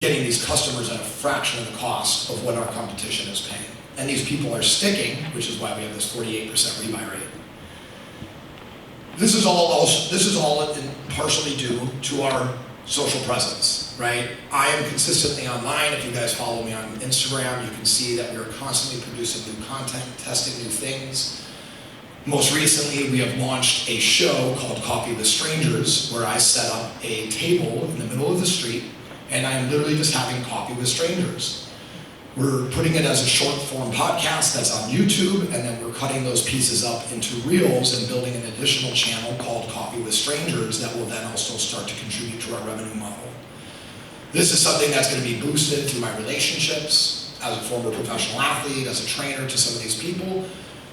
getting these customers at a fraction of the cost of what our competition is paying. And these people are sticking, which is why we have this 48% rebuy rate. This is all partially due to our social presence, right? I am consistently online. If you guys follow me on Instagram, you can see that we are constantly producing new content, testing new things. Most recently, we have launched a show called Coffee with Strangers, where I set up a table in the middle of the street, and I'm literally just having coffee with strangers. We're putting it as a short form podcast that's on YouTube, and then we're cutting those pieces up into reels and building an additional channel called Coffee with Strangers that will then also start to contribute to our revenue model. This is something that's going to be boosted through my relationships as a former professional athlete, as a trainer to some of these people,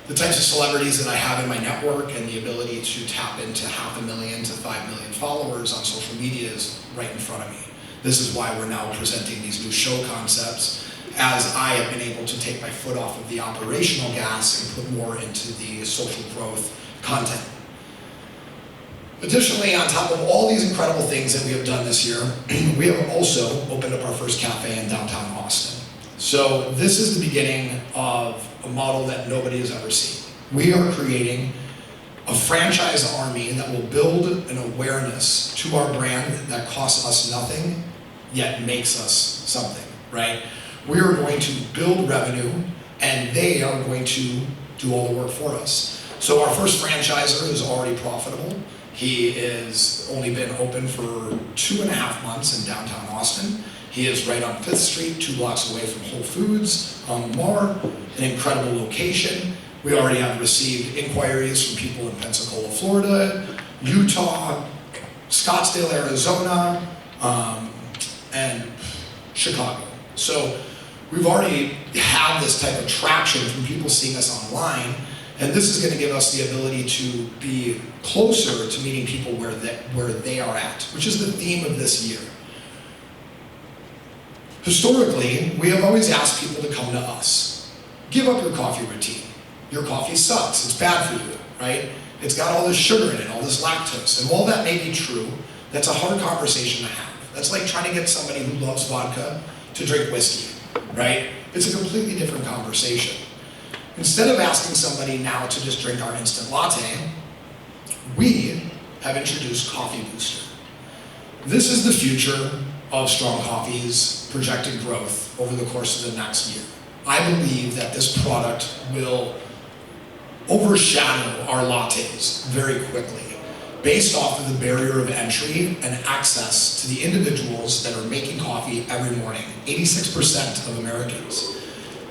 the types of celebrities that I have in my network, and the ability to tap into 500,000 to 5 million followers on social media is right in front of me. This is why we're now presenting these new show concepts, as I have been able to take my foot off of the operational gas and put more into the social growth content. Additionally, on top of all these incredible things that we have done this year, we have also opened up our first cafe in downtown Austin. So this is the beginning of a model that nobody has ever seen. We are creating a franchise army that will build an awareness to our brand that costs us nothing, yet makes us something, right? We are going to build revenue, and they are going to do all the work for us. So our first franchisor is already profitable. He has only been open for 2.5 months in downtown Austin. He is right on 5th Street, 2 blocks away from Whole Foods on Lamar, an incredible location. We already have received inquiries from people in Pensacola, Florida, Utah, Scottsdale, Arizona, and Chicago. So we've already had this type of traction from people seeing us online, and this is going to give us the ability to be closer to meeting people where they are at, which is the theme of this year. Historically, we have always asked people to come to us. Give up your coffee routine. Your coffee sucks, it's bad for you, right? It's got all this sugar in it, all this lactose. And while that may be true, that's a hard conversation to have. That's like trying to get somebody who loves vodka to drink whiskey, right? It's a completely different conversation. Instead of asking somebody now to just drink our instant latte, we have introduced Coffee Booster. This is the future of Strong Coffee's projected growth over the course of the next year. I believe that this product will overshadow our lattes very quickly, based off of the barrier of entry and access to the individuals that are making coffee every morning, 86% of Americans.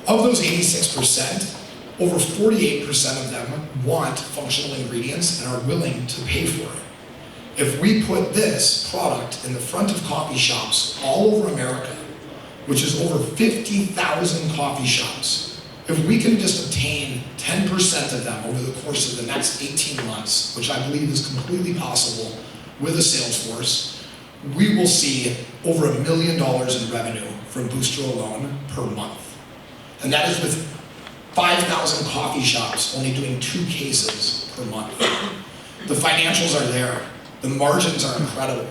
Of those 86%, over 48% of them want functional ingredients and are willing to pay for it. If we put this product in the front of coffee shops all over America, which is over 50,000 coffee shops, if we can just obtain 10% of them over the course of the next 18 months, which I believe is completely possible with a sales force, we will see over $1 million in revenue from Booster alone per month. And that is with 5,000 coffee shops only doing 2 cases per month. The financials are there. The margins are incredible.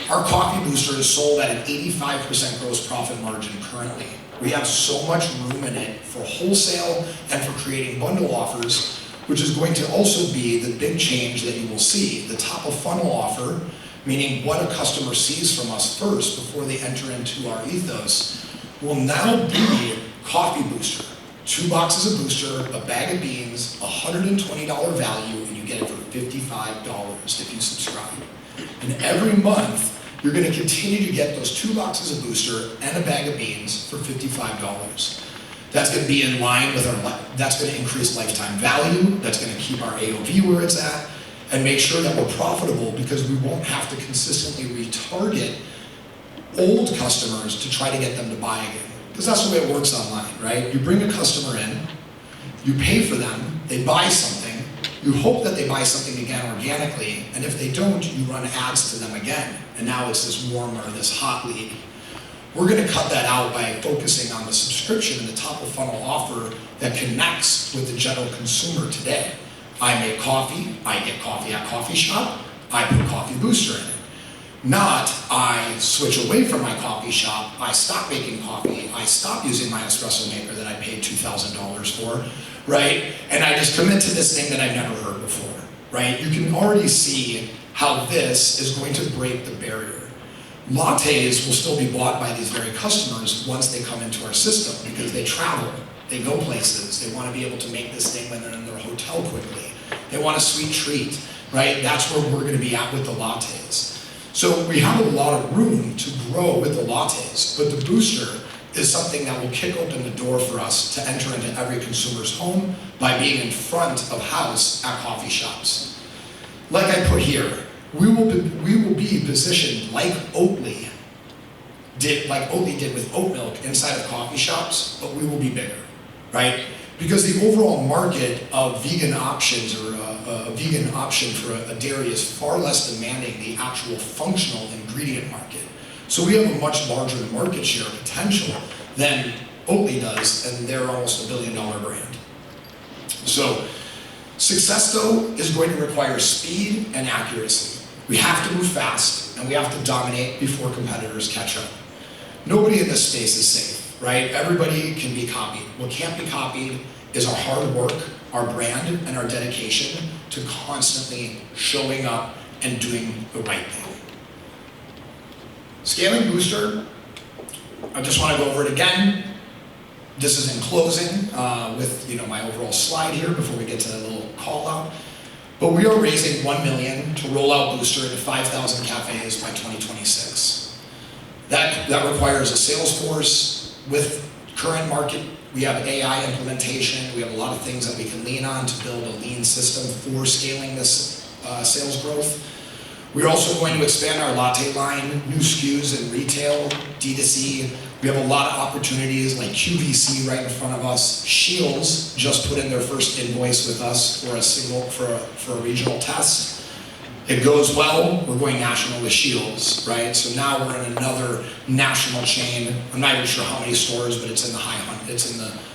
Our Coffee Booster is sold at an 85% gross profit margin currently. We have so much room in it for wholesale and for creating bundle offers, which is going to also be the big change that you will see. The top of funnel offer, meaning what a customer sees from us first before they enter into our ethos, will now be Coffee Booster. 2 boxes of Booster, a bag of beans, $120 value, and you get it for $55 if you subscribe. And every month, you're going to continue to get those 2 boxes of Booster and a bag of beans for $55. That's going to be in line with that's going to increase lifetime value, that's going to keep our AOV where it's at, and make sure that we're profitable because we won't have to consistently retarget old customers to try to get them to buy again. Because that's the way it works online, right? You bring a customer in, you pay for them, they buy something, you hope that they buy something again organically, and if they don't, you run ads to them again. And now it's this warmer, this hot lead. We're gonna cut that out by focusing on the subscription and the top of funnel offer that connects with the general consumer today. I make coffee, I get coffee at coffee shop, I put Coffee Booster in it. Not, I switch away from my coffee shop, I stop making coffee, I stop using my espresso maker that I paid $2,000 for, right? And I just commit to this thing that I've never heard before, right? You can already see how this is going to break the barrier. Lattes will still be bought by these very customers once they come into our system because they travel, they go places, they want to be able to make this thing when they're in their hotel quickly. They want a sweet treat, right? That's where we're going to be at with the lattes. So we have a lot of room to grow with the lattes, but the booster is something that will kick open the door for us to enter into every consumer's home by being in front of house at coffee shops. Like I put here, we will be positioned like Oatly did with oat milk inside of coffee shops, but we will be bigger, right? Because the overall market of vegan options or a vegan option for a dairy is far less demanding the actual functional ingredient market. So we have a much larger market share potential than Oatly does, and they're almost $1 billion brand. So success, though, is going to require speed and accuracy. We have to move fast, and we have to dominate before competitors catch up. Nobody in this space is safe, right? Everybody can be copied. What can't be copied is our hard work, our brand, and our dedication to constantly showing up and doing the right thing. Scaling Booster, I just want to go over it again. This is in closing with my overall slide here before we get to the little call out. But we are raising $1 million to roll out Booster into 5,000 cafes by 2026. That requires a sales force with current market. We have AI implementation. We have a lot of things that we can lean on to build a lean system for scaling this sales growth. We're also going to expand our latte line, new SKUs in retail, D2C. We have a lot of opportunities like QVC right in front of us. Shields just put in their first invoice with us for a regional test. It goes well, we're going national with Shields, right? So now we're in another national chain. I'm not even sure how many stores, but it's in the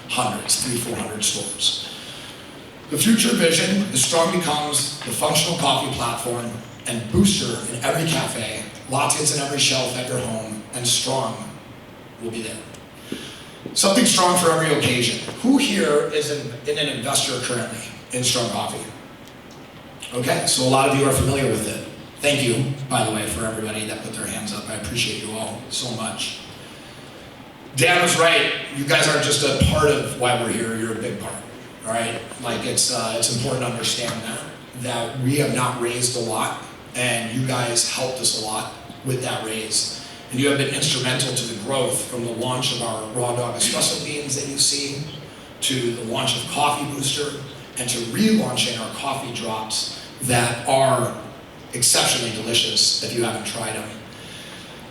hundreds, 300-400 stores. The future vision is Strong becomes the functional coffee platform and Booster in every cafe, lattes in every shelf at your home, and Strong will be there. Something strong for every occasion. Who here is an investor currently in Strong Coffee? Okay, so a lot of you are familiar with it. Thank you, by the way, for everybody that put their hands up. I appreciate you all so much. Dan was right. You guys aren't just a part of why we're here. You're a big part. All right, like it's important to understand that we have not raised a lot, and you guys helped us a lot with that raise. And you have been instrumental to the growth from the launch of our raw dog espresso beans that you see, to the launch of Coffee Booster, and to relaunching our coffee drops that are exceptionally delicious if you haven't tried them.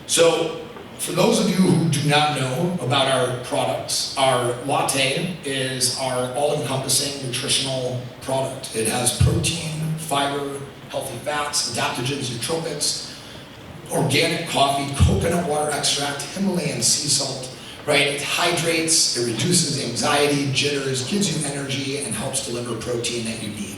So for those of you who do not know about our products, our latte is our all-encompassing nutritional product. It has protein, fiber, healthy fats, adaptogens, nootropics, organic coffee, coconut water extract, Himalayan sea salt, right? It hydrates, it reduces anxiety, jitters, gives you energy, and helps deliver protein that you need.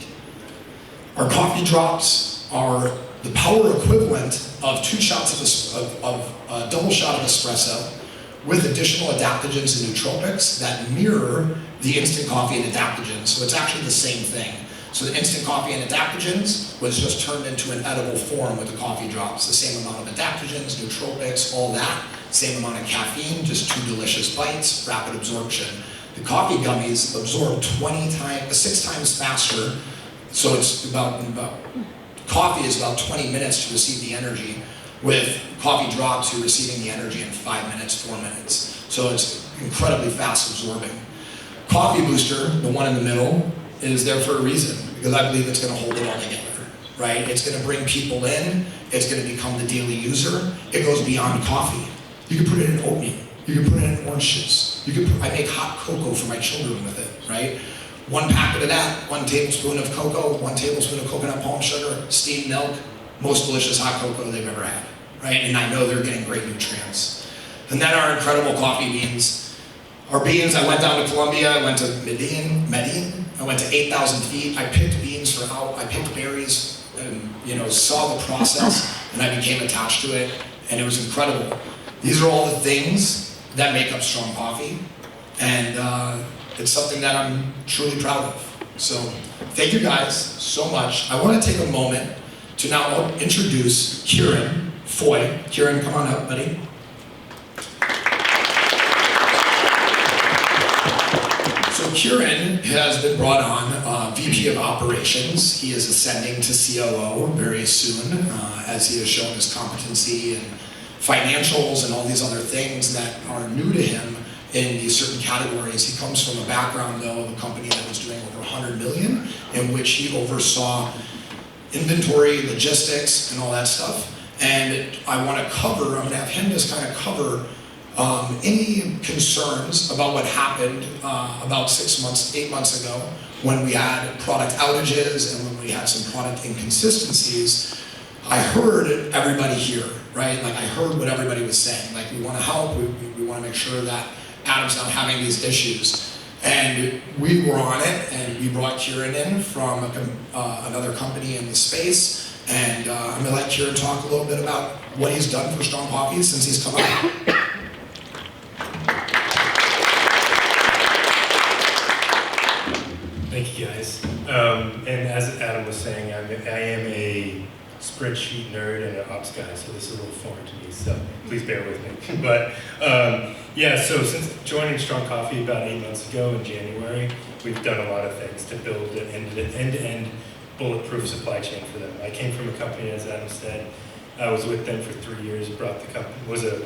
Our coffee drops are the power equivalent of 2 shots of a double shot of espresso with additional adaptogens and nootropics that mirror the instant coffee and adaptogens. So it's actually the same thing. So the instant coffee and adaptogens was just turned into an edible form with the coffee drops. The same amount of adaptogens, nootropics, all that. Same amount of caffeine, just 2 delicious bites, rapid absorption. The coffee gummies absorb 6 times faster. So it's coffee is about 20 minutes to receive the energy. With coffee drops, you're receiving the energy in 5 minutes, 4 minutes. So it's incredibly fast absorbing. Coffee Booster, the one in the middle, is there for a reason, because I believe it's going to hold it all together, right? It's going to bring people in. It's going to become the daily user. It goes beyond coffee. You can put it in oatmeal. You can put it in orange juice. I make hot cocoa for my children with it, right? 1 packet of that, 1 tablespoon of cocoa, 1 tablespoon of coconut palm sugar, steamed milk, most delicious hot cocoa they've ever had, right? And I know they're getting great nutrients. And then our incredible coffee beans. Our beans, I went down to Colombia, I went to Medellin, I went to 8,000 feet. I picked berries and saw the process, and I became attached to it, and it was incredible. These are all the things that make up strong coffee, and it's something that I'm truly proud of. So thank you guys so much. I want to take a moment to now introduce Kieran Foy. Kieran, come on up, buddy. So Kieran has been brought on VP of Operations. He is ascending to COO very soon, as he has shown his competency and financials and all these other things that are new to him in these certain categories. He comes from a background, though, of a company that was doing over 100 million, in which he oversaw inventory, logistics, and all that stuff. And I'm going to have him just kind of cover any concerns about what happened about 8 months ago when we had product outages and when we had some product inconsistencies. I heard everybody here, right? Like I heard what everybody was saying. Like we want to help, we want to make sure that Adam's not having these issues. And we were on it, and we brought Kieran in from another company in the space. And I'm gonna let Kieran talk a little bit about what he's done for Strong Coffee since he's come out. Thank you, guys. And as Adam was saying, I am a spreadsheet nerd and an ops guy, so this is a little foreign to me, so please bear with me. But yeah, so since joining Strong Coffee about 8 months ago in January, we've done a lot of things to build an end-to-end bulletproof supply chain for them. I came from a company, as Adam said, I was with them for 3 years, was a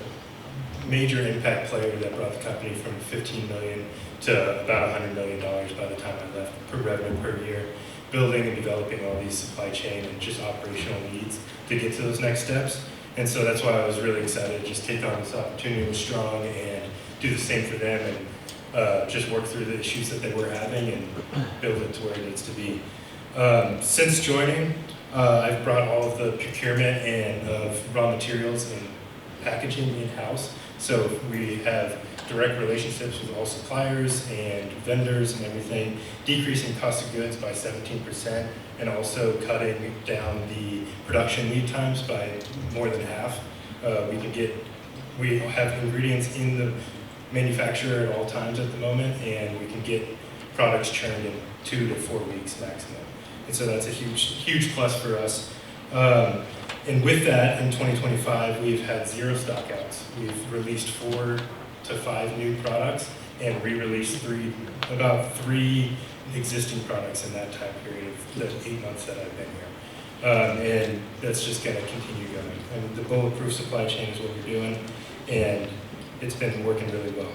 major impact player that brought the company from 15 million to about $100 million by the time I left per revenue per year, building and developing all these supply chain and just operational needs to get to those next steps. And so that's why I was really excited to just take on this opportunity with Strong and do the same for them and just work through the issues that they were having and build it to where it needs to be. Since joining, I've brought all of the procurement and of raw materials and packaging in-house. So we have direct relationships with all suppliers and vendors and everything, decreasing cost of goods by 17%, and also cutting down the production lead times by more than half. We have ingredients in the manufacturer at all times at the moment, and we can get products churned in 2 to 4 weeks maximum. And so that's a huge plus for us. And with that, in 2025, we've had 0 stockouts. We've released 4 to 5 new products and re-released about 3 existing products in that time period of the 8 months that I've been here. And that's just going to continue going. And the bulletproof supply chain is what we're doing, and it's been working really well.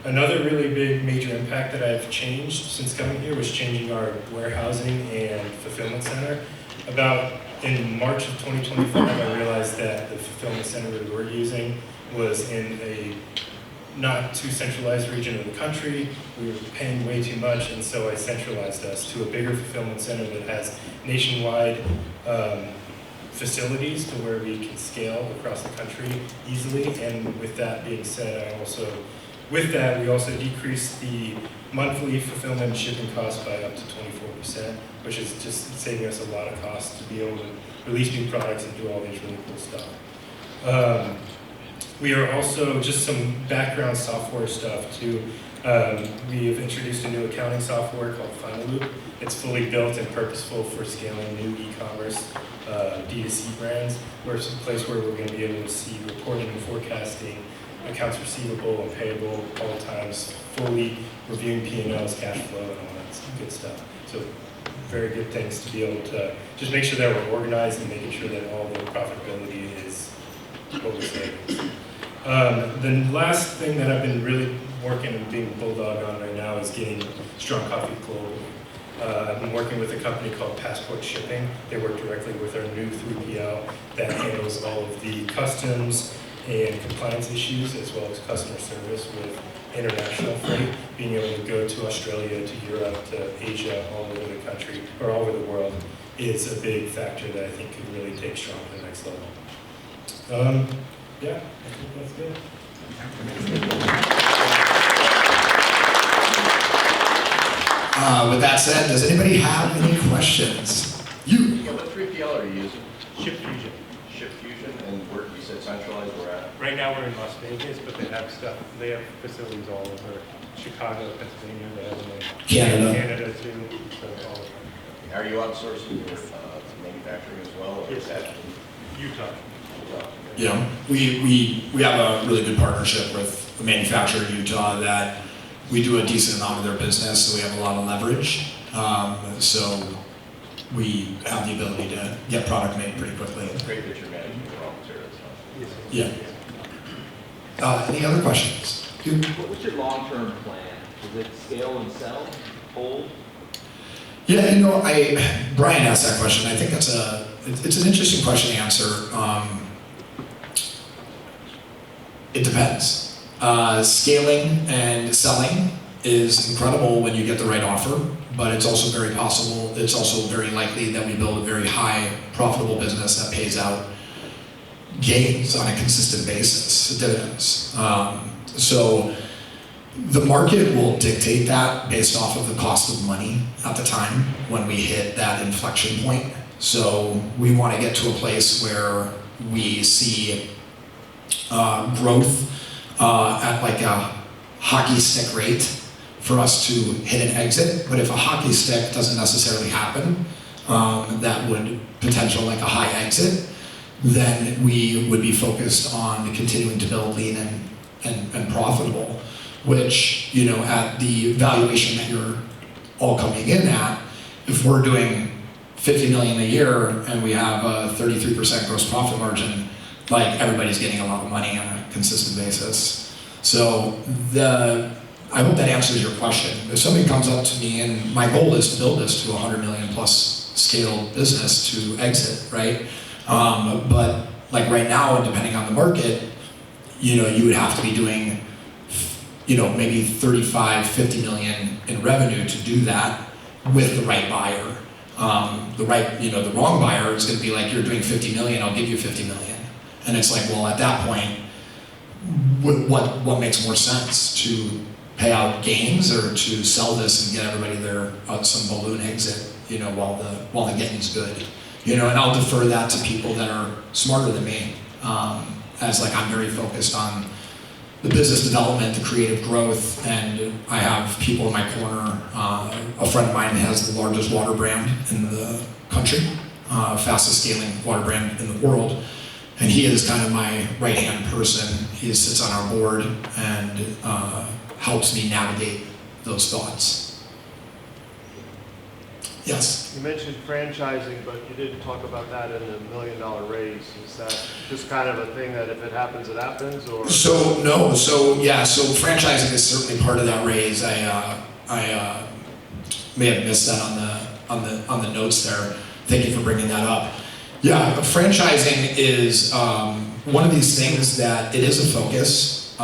Another really big major impact that I've changed since coming here was changing our warehousing and fulfillment center. In March of 2025, I realized that the fulfillment center we were using was in a not too centralized region of the country. We were paying way too much, and so I centralized us to a bigger fulfillment center that has nationwide facilities to where we can scale across the country easily. And with that being said, we also decreased the monthly fulfillment and shipping costs by up to 24%, which is just saving us a lot of costs to be able to release new products and do all these really cool stuff. We are also, just some background software stuff too. We have introduced a new accounting software called Final Loop. It's fully built and purposeful for scaling new e-commerce D2C brands, where it's a place where we're going to be able to see reporting and forecasting, accounts receivable and payable all the times, fully reviewing P&Ls, cash flow, and all that good stuff. So very good things to be able to just make sure that we're organized and making sure that all the profitability is what we're saying. The last thing that I've been really working and being bulldog on right now is getting Strong Coffee globally. I've been working with a company called Passport Shipping. They work directly with our new 3PL that handles all of the customs and compliance issues, as well as customer service with international freight, being able to go to Australia, to Europe, to Asia, all over the country, or all over the world, is a big factor that I think could really take Strong to the next level. Yeah, I think that's good. With that said, does anybody have any questions? Yeah, what 3PL are you using? Ship Fusion. Ship Fusion, and where, you said centralized, where at? Right now we're in Las Vegas, but they have facilities all over Chicago, Pennsylvania, they have them in Canada too. So all over. Are you outsourcing your manufacturing as well? Or Yes, is that Utah. You know, we have a really good partnership with a manufacturer in Utah that we do a decent amount of their business, so we have a lot of leverage. So we have the ability to get product made pretty quickly. It's great that you're managing the raw materials. Yes. Yeah. Any other questions? What's your long-term plan? Is it scale and sell, hold? Yeah, you know, Brian asked that question. I think it's an interesting question to answer. It depends. Scaling and selling is incredible when you get the right offer, but it's also very possible, it's also very likely that we build a very high profitable business that pays out gains on a consistent basis, dividends. So the market will dictate that based off of the cost of money at the time when we hit that inflection point. So we want to get to a place where we see growth at like a hockey stick rate for us to hit an exit. But if a hockey stick doesn't necessarily happen, that would potential like a high exit, then we would be focused on continuing to build lean and profitable, which, you know, at the valuation that you're all coming in at, if we're doing 50 million a year and we have a 33% gross profit margin, like everybody's getting a lot of money on a consistent basis. So I hope that answers your question. If somebody comes up to me, and my goal is to build this to 100 million plus scale business to exit, right? But like right now, and depending on the market, you know, you would have to be doing, you know, maybe 35, 50 million in revenue to do that with the right buyer. The wrong buyer is going to be like, you're doing 50 million, I'll give you 50 million. And it's like, well, at that point, what makes more sense, to pay out gains or to sell this and get everybody their some balloon exit, you know, while the getting's good, you know? And I'll defer that to people that are smarter than me, as like I'm very focused on the business development, the creative growth, and I have people in my corner. A friend of mine has the largest water brand in the country, fastest scaling water brand in the world. And he is kind of my right-hand person. He sits on our board and helps me navigate those thoughts. Yes? You mentioned franchising, but you didn't talk about that in the $1 million raise. Is that just kind of a thing that if it happens, it happens, or? So franchising is certainly part of that raise. I may have missed that on the notes there. Thank you for bringing that up. Yeah, franchising is one of these things that it is a focus.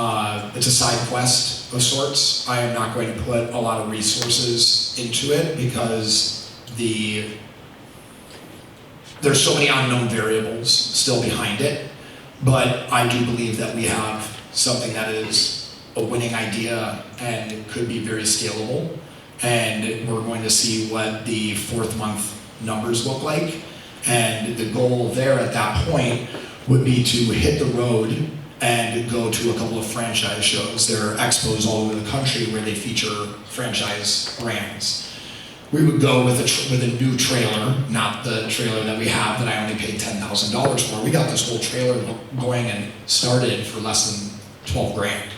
It's a side quest of sorts. I am not going to put a lot of resources into it because there's so many unknown variables still behind it. But I do believe that we have something that is a winning idea and it could be very scalable. And we're going to see what the fourth month numbers look like. And the goal there at that point would be to hit the road and go to a couple of franchise shows. There are expos all over the country where they feature franchise brands. We would go with a new trailer, not the trailer that we have that I only paid $10,000 for. We got this whole trailer going and started for less than 12 grand,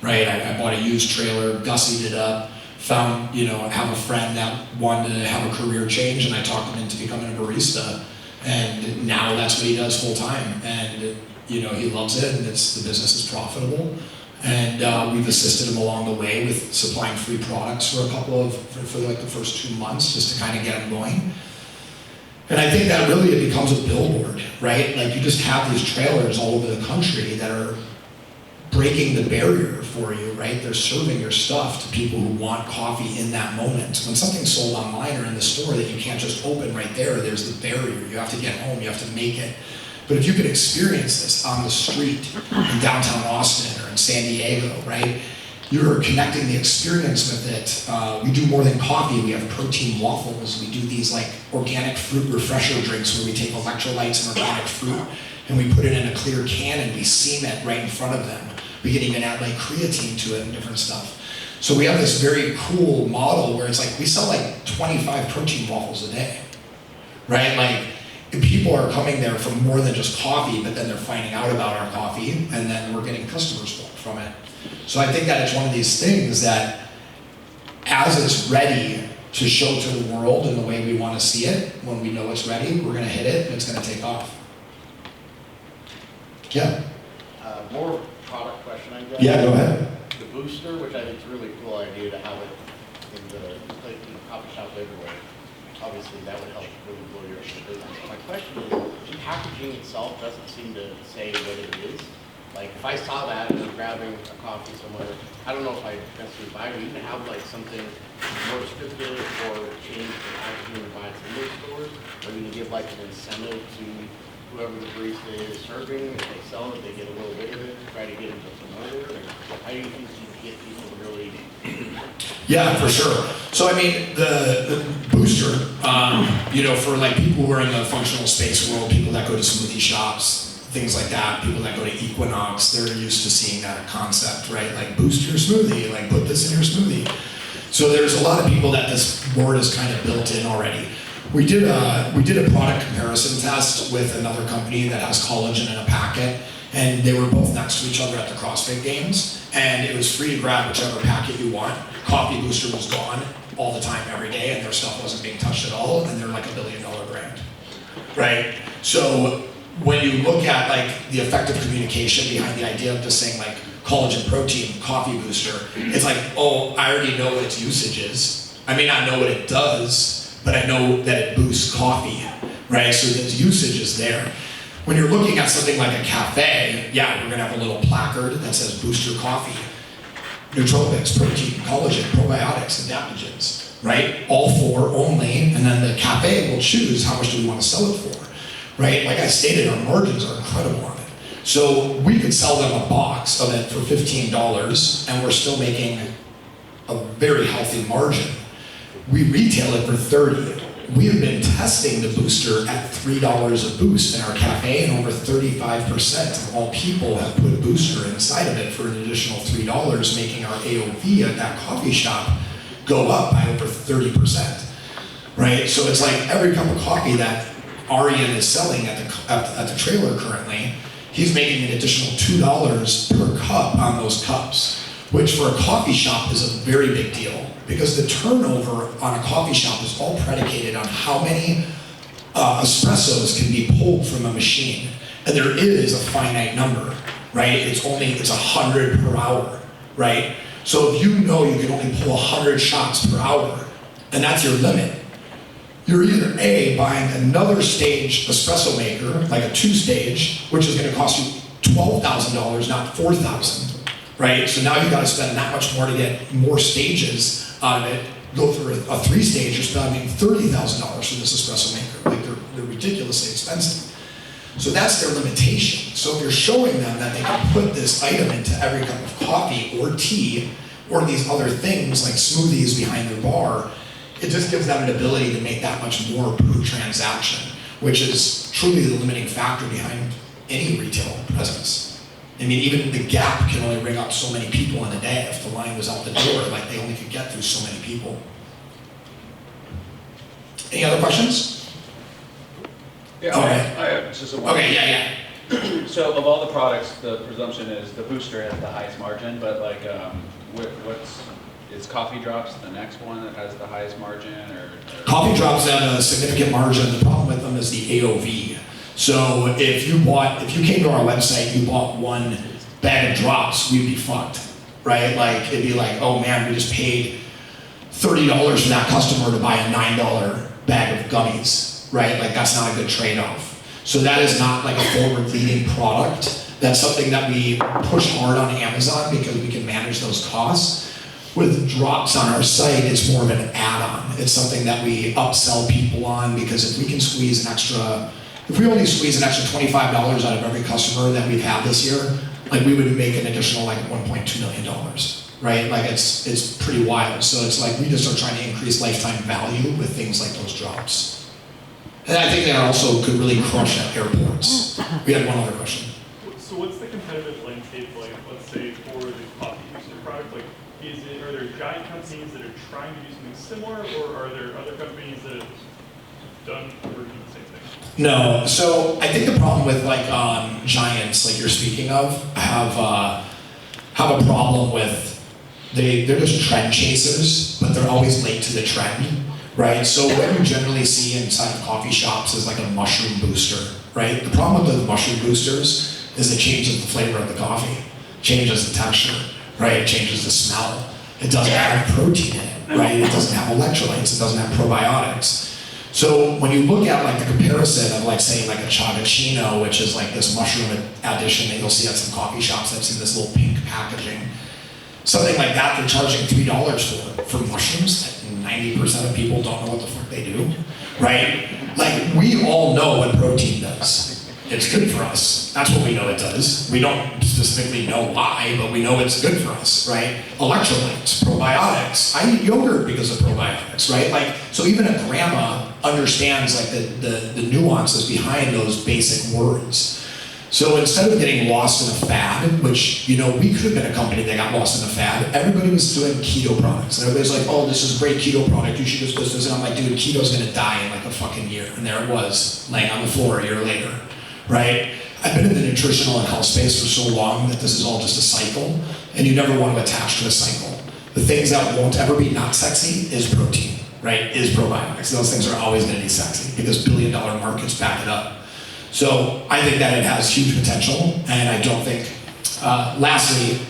right? I bought a used trailer, gussied it up, found, you know, have a friend that wanted to have a career change, and I talked him into becoming a barista. And now that's what he does full time. And, you know, he loves it, and the business is profitable. And we've assisted him along the way with supplying free products for for like the first 2 months, just to kind of get him going. And I think that really it becomes a billboard, right? Like you just have these trailers all over the country that are breaking the barrier for you, right? They're serving your stuff to people who want coffee in that moment. When something's sold online or in the store that you can't just open right there's the barrier. You have to get home, you have to make it. But if you could experience this on the street in downtown Austin or in San Diego, right? you're connecting the experience with it. We do more than coffee. We have protein waffles. We do these like organic fruit refresher drinks where we take electrolytes and organic fruit and we put it in a clear can and we seam it right in front of them. We can even add like creatine to it and different stuff. So we have this very cool model where it's like we sell like 25 protein waffles a day, right? Like people are coming there for more than just coffee, but then they're finding out about our coffee and then we're getting customers from it. So I think that it's one of these things that as it's ready to show to the world in the way we want to see it, when we know it's ready, we're going to hit it and it's going to take off. Yeah. More product question, I guess. Yeah, go ahead. The booster, which I think is a really cool idea to have it in the like, coffee shops everywhere. Obviously, that would help really blow your business. My question is, the packaging itself doesn't seem to say what it is. Like, if I saw that and I'm grabbing a coffee somewhere, I don't know if I necessarily buy it, or even have like something more descriptive or change the packaging and buy it in those stores, or you can give like an incentive to whoever the barista is serving, if they sell it, they get a little bit of it, try to get them to promote it, or how do you think you can get people to really? Yeah, for sure. So I mean, the booster, you know, for like people who are in the functional space world, people that go to smoothie shops, things like that, people that go to Equinox, they're used to seeing that concept, right? Like boost your smoothie, like put this in your smoothie. So there's a lot of people that this word is kind of built in already. We did a product comparison test with another company that has collagen in a packet, and they were both next to each other at the CrossFit Games, and it was free to grab whichever packet you want. Coffee Booster was gone all the time, every day, and their stuff wasn't being touched at all, and they're like $1 billion brand, right? So when you look at like the effective communication behind the idea of just saying like collagen protein coffee booster, it's like, oh, I already know what its usage is. I may not know what it does, but I know that it boosts coffee, right? So the usage is there. When you're looking at something like a cafe, yeah, we're gonna have a little placard that says booster coffee, nootropics, protein, collagen, probiotics, adaptogens, right? All four only, and then the cafe will choose how much do we want to sell it for, right? Like I stated, our margins are incredible on it. So we could sell them a box of it for $15 and we're still making a very healthy margin. We retail it for $30. We have been testing the booster at $3 a boost in our cafe, and over 35% of all people have put booster inside of it for an additional $3, making our AOV at that coffee shop go up by over 30%, right? So it's like every cup of coffee that Aryan is selling at the trailer currently, he's making an additional $2 per cup on those cups, which for a coffee shop is a very big deal, because the turnover on a coffee shop is all predicated on how many espressos can be pulled from a machine. And there is a finite number, right? It's 100 per hour, right? So if you know you can only pull 100 shots per hour, and that's your limit, you're either A, buying another stage espresso maker, like a 2-stage, which is gonna cost you $12,000, not $4,000, right? So now you gotta spend that much more to get more stages out of it. Go through a 3-stage, you're spending $30,000 for this espresso maker. Like they're ridiculously expensive. So that's their limitation. So if you're showing them that they can put this item into every cup of coffee or tea or these other things like smoothies behind their bar, it just gives them an ability to make that much more per transaction, which is truly the limiting factor behind any retail presence. I mean, even the Gap can only ring up so many people in a day. If the line was out the door, like they only could get through so many people. Any other questions? Yeah, Okay. I have just a one. Okay, yeah. So of all the products, the presumption is the booster has the highest margin, but like, is Coffee Drops the next one that has the highest margin, or? Coffee Drops have a significant margin. The problem with them is the AOV. So if you came to our website, you bought one bag of drops, we'd be fucked, right? Like it'd be like, oh man, we just paid $30 for that customer to buy a $9 bag of gummies, right? Like that's not a good trade-off. So that is not like a forward-leading product. That's something that we push hard on Amazon because we can manage those costs. With drops on our site, it's more of an add-on. It's something that we upsell people on, because if we can squeeze if we only squeeze an extra $25 out of every customer that we've had this year, like we would make an additional like $1.2 million, right? Like it's pretty wild. So it's like we just are trying to increase lifetime value with things like those drops. And I think they also could really crush at airports. We had one other question. So what's the competitive landscape like, let's say, for the coffee booster product? Like, are there giant companies that are trying to do something similar, or are there other companies that have done or do the same thing? No, so I think the problem with like giants, like you're speaking of, have a problem with they're just trend chasers, but they're always late to the trend, right? So what you generally see inside of coffee shops is like a mushroom booster, right? The problem with the mushroom boosters is it changes the flavor of the coffee, changes the texture, right? It changes the smell. It doesn't have protein in it, right? It doesn't have electrolytes. It doesn't have probiotics. So when you look at like the comparison of like say like a Chavicino, which is like this mushroom addition that you'll see at some coffee shops that's in this little pink packaging, something like that they're charging $3 for mushrooms that 90% of people don't know what the fuck they do, right? Like we all know what protein does. It's good for us. That's what we know it does. We don't specifically know why, but we know it's good for us, right? Electrolytes, probiotics. I eat yogurt because of probiotics, right? Like, so even a grandma understands like the nuances behind those basic words. So instead of getting lost in a fad, which, you know, we could have been a company that got lost in a fad, everybody was doing keto products. And everybody's like, oh, this is a great keto product, you should just do this. And I'm like, dude, keto's gonna die in like a fucking year. And there it was, laying on the floor a year later, right? I've been in the nutritional and health space for so long that this is all just a cycle, and you never want to attach to a cycle. The things that won't ever be not sexy is protein, right? Is probiotics. Those things are always gonna be sexy because billion-dollar markets back it up. So I think that it has huge potential, and I don't think, lastly,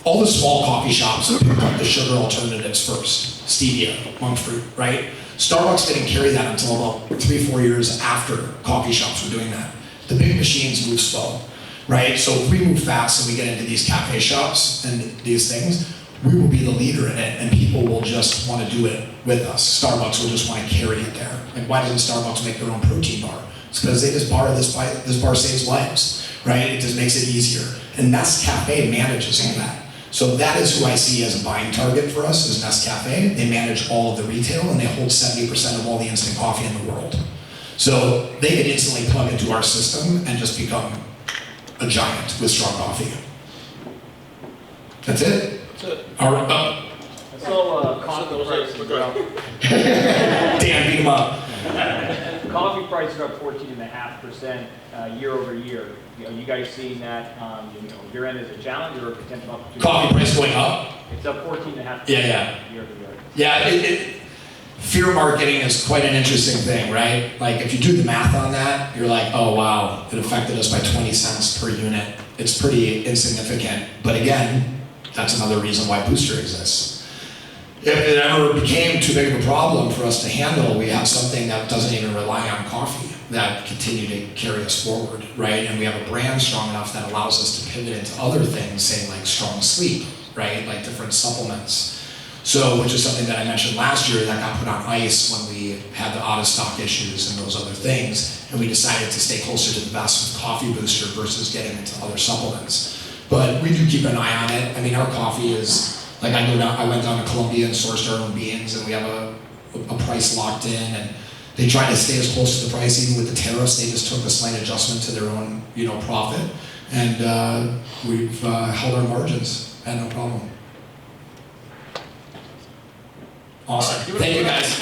all the small coffee shops have picked up the sugar alternatives first, stevia, monk fruit, right? Starbucks didn't carry that until about 3-4 years after coffee shops were doing that. The big machines move slow, right? So if we move fast and we get into these cafe shops and these things, we will be the leader in it, and people will just want to do it with us. Starbucks will just want to carry it there. Like, why doesn't Starbucks make their own protein bar? It's because this bar saves lives, right? It just makes it easier. And Nescafe manages all that. So that is who I see as a buying target for us, is Nescafe. They manage all of the retail, and they hold 70% of all the instant coffee in the world. So they can instantly plug into our system and just become a giant with strong coffee. That's it. All right. I saw coffee prices are up. Dan, beat him up. Coffee prices are up 14.5% year over year. Are you guys seeing that? Your end is a challenge or a potential opportunity? Coffee price going up? It's up 14.5% Yeah. year over year. Yeah, fear marketing is quite an interesting thing, right? Like if you do the math on that, you're like, oh wow, it affected us by 20 cents per unit. It's pretty insignificant. But again, that's another reason why Booster exists. If it ever became too big of a problem for us to handle, we have something that doesn't even rely on coffee that continue to carry us forward, right? And we have a brand strong enough that allows us to pivot into other things, say like strong sleep, right? Like different supplements. So, which is something that I mentioned last year that got put on ice when we had the out of stock issues and those other things, and we decided to stay closer to the vest with Coffee Booster versus getting into other supplements. But we do keep an eye on it. I mean, our coffee is, like I went down to Colombia and sourced our own beans, and we have a price locked in, and they try to stay as close to the price. Even with the tariffs, they just took a slight adjustment to their own, profit, and we've held our margins, had no problem. Awesome. Thank you guys.